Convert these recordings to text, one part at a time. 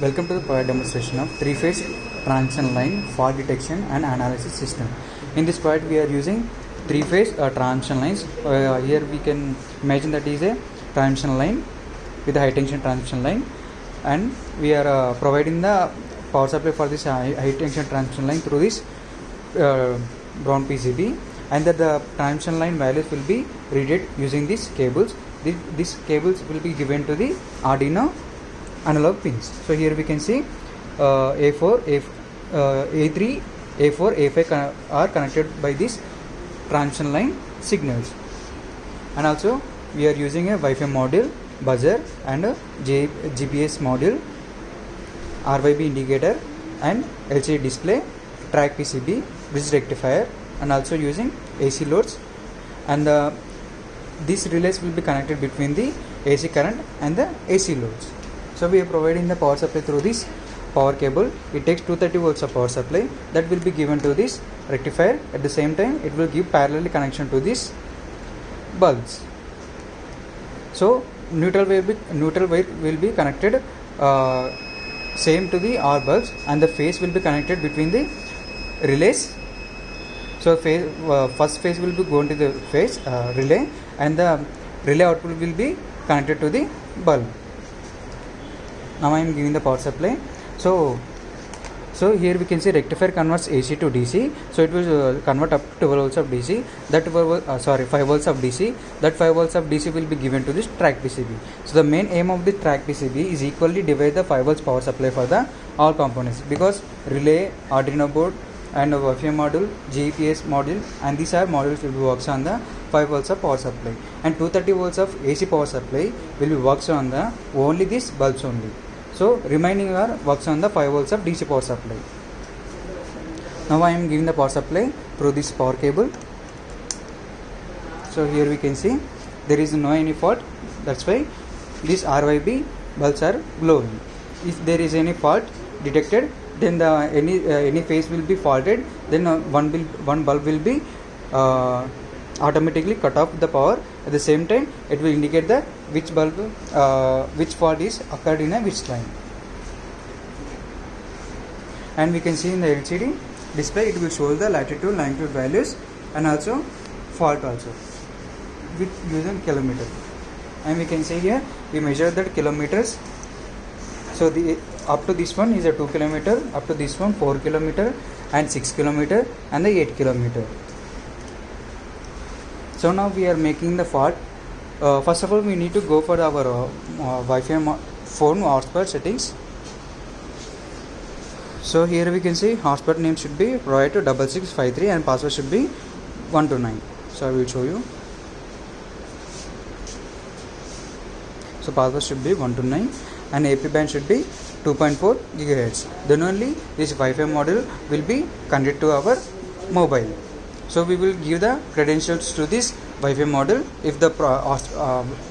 Welcome to the product demonstration of three-phase transition line fault detection and analysis system. In this product we are using three-phase transition lines. Here we can imagine that is a transition line with a high tension transition line, and we are providing the power supply for this high tension transition line through this brown PCB, and that the transition line values will be read using these cables. These cables will be given to the Arduino analog pins. So here we can see A4, A3, A4, A5 are connected by this transition line signals, and also we are using a Wi-Fi module, buzzer, and a GPS module, RYB indicator, and LCD display, track PCB, bridge rectifier, and also using AC loads, and these relays will be connected between the AC current and the AC loads. So we are providing the power supply through this power cable. It takes 230 volts of power supply that will be given to this rectifier. At the same time, it will give parallel connection to these bulbs. So neutral wire will be connected same to the R bulbs, and the phase will be connected between the relays. So first phase will be going to the phase relay, and the relay output will be connected to the bulb. Now I am giving the power supply. So here we can see rectifier converts AC to DC. So it will convert up to 12 volts of DC. That 5 volts of DC. That 5 volts of DC will be given to this track PCB. So the main aim of the track PCB is equally divide the 5 volts power supply for the all components, because relay, Arduino board, and a Wi-Fi module, GPS module, and these are modules will be works on the 5 volts of power supply, and 230 volts of AC power supply will be works on the only these bulbs only. So remaining are works on the 5 volts of DC power supply. Now I am giving the power supply through this power cable. So here we can see there is no any fault. That's why these RYB bulbs are glowing. If there is any fault detected, then the any phase will be faulted. Then one bulb will be automatically cut off the power. At the same time, it will indicate the which bulb which fault is occurred in a which line. And we can see in the LCD display it will show the latitude, longitude values, and also fault also with using kilometer. And we can see here we measure that kilometers. So the up to this one is a 2 kilometer, up to this one 4 kilometer, and 6 kilometer, and the 8 kilometer. So now we are making the fault. First of all, we need to go for our Wi-Fi phone hotspot settings. So here we can see hotspot name should be provider 6653, and password should be 129. So I will show you. So password should be 129, and AP band should be 2.4 GHz. Then only this Wi-Fi module will be connected to our mobile. So we will give the credentials to this Wi-Fi module. If the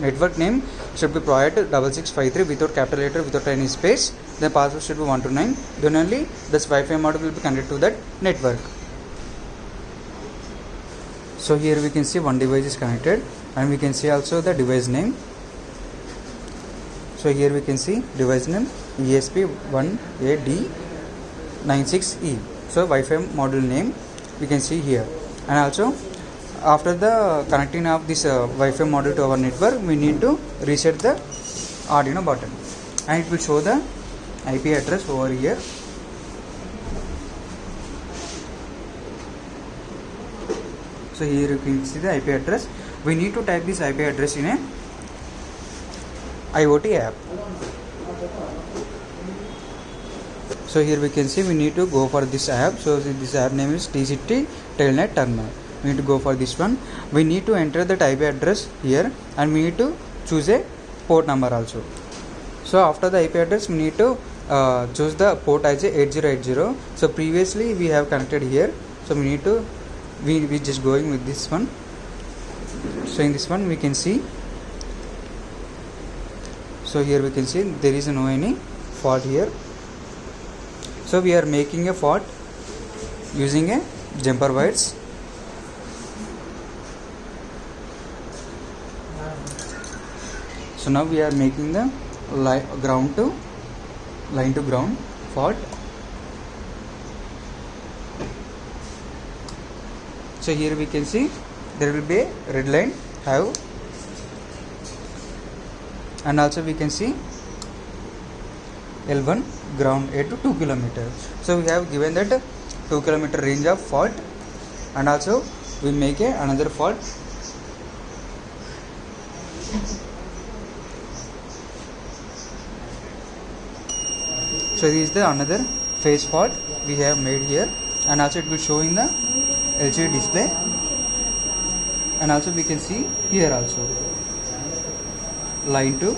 network name should be provider 6653 without capital letter, without any space, the password should be 129. Then only this Wi-Fi module will be connected to that network. So here we can see one device is connected, and we can see also the device name. So here we can see device name ESP1AD96E. So Wi-Fi module name we can see here. And also after the connecting of this Wi-Fi module to our network, we need to reset the Arduino button, and it will show the IP address over here. So here you can see the IP address. We need to type this IP address in a IoT app. So here we can see we need to go for this app. So this app name is TCT Telnet Terminal. We need to go for this one. We need to enter the IP address here, and we need to choose a port number also. So after the IP address, we need to choose the port as a 8080. So previously we have connected here. So we need to we just going with this one. So in this one we can see. So here we can see there is no any fault here. So we are making a fault using a jumper wires. So now we are making the ground to line to ground fault. So here we can see there will be a red line have, and also we can see L1 ground at 2 km. So we have given that 2 km range of fault, and also we make another fault. So this is the another phase fault we have made here, and also it will show in the LCD display, and also we can see here also line to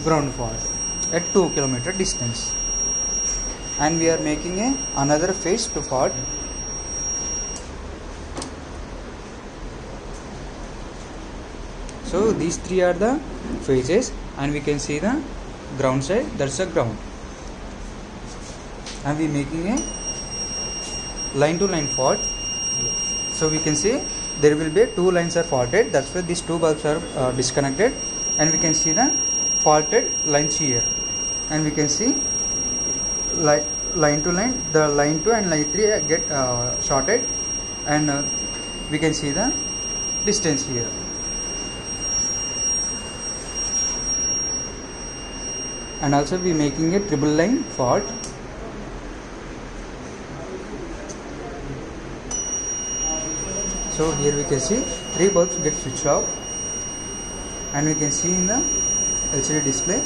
ground fault at 2 km distance, and we are making another phase to fault. So these three are the phases, and we can see the ground side, that's a ground, and we making a line to line fault. So we can see there will be two lines are faulted, that's why these two bulbs are disconnected, and we can see the faulted lines here, and we can see line to line, the line 2 and line 3 get shorted, and we can see the distance here. And also we making a triple line fault. So here we can see three bulbs get switched off, and we can see in the LCD display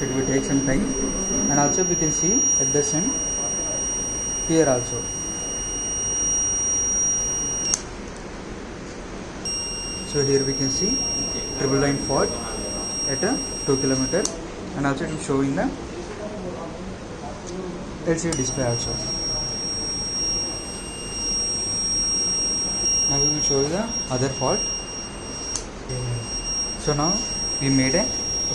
it will take some time, and also we can see at the end here also. So here we can see triple line fault at a 2 km, and also it will show in the LCD display also. Now we will show you the other fault. So now we made a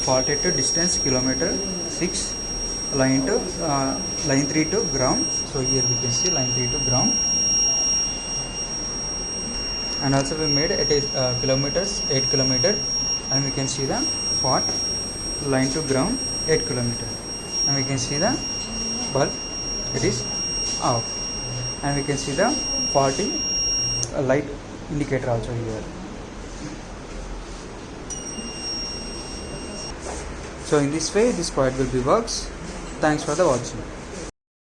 fault at a distance kilometer 6, line 3 to ground. So here we can see line 3 to ground, and also we made at a kilometers 8 km, and we can see the fault line to ground 8 km, and we can see the bulb it is off, and we can see the faulty light indicator also here. So in this way this project will be works. Thanks for the watching.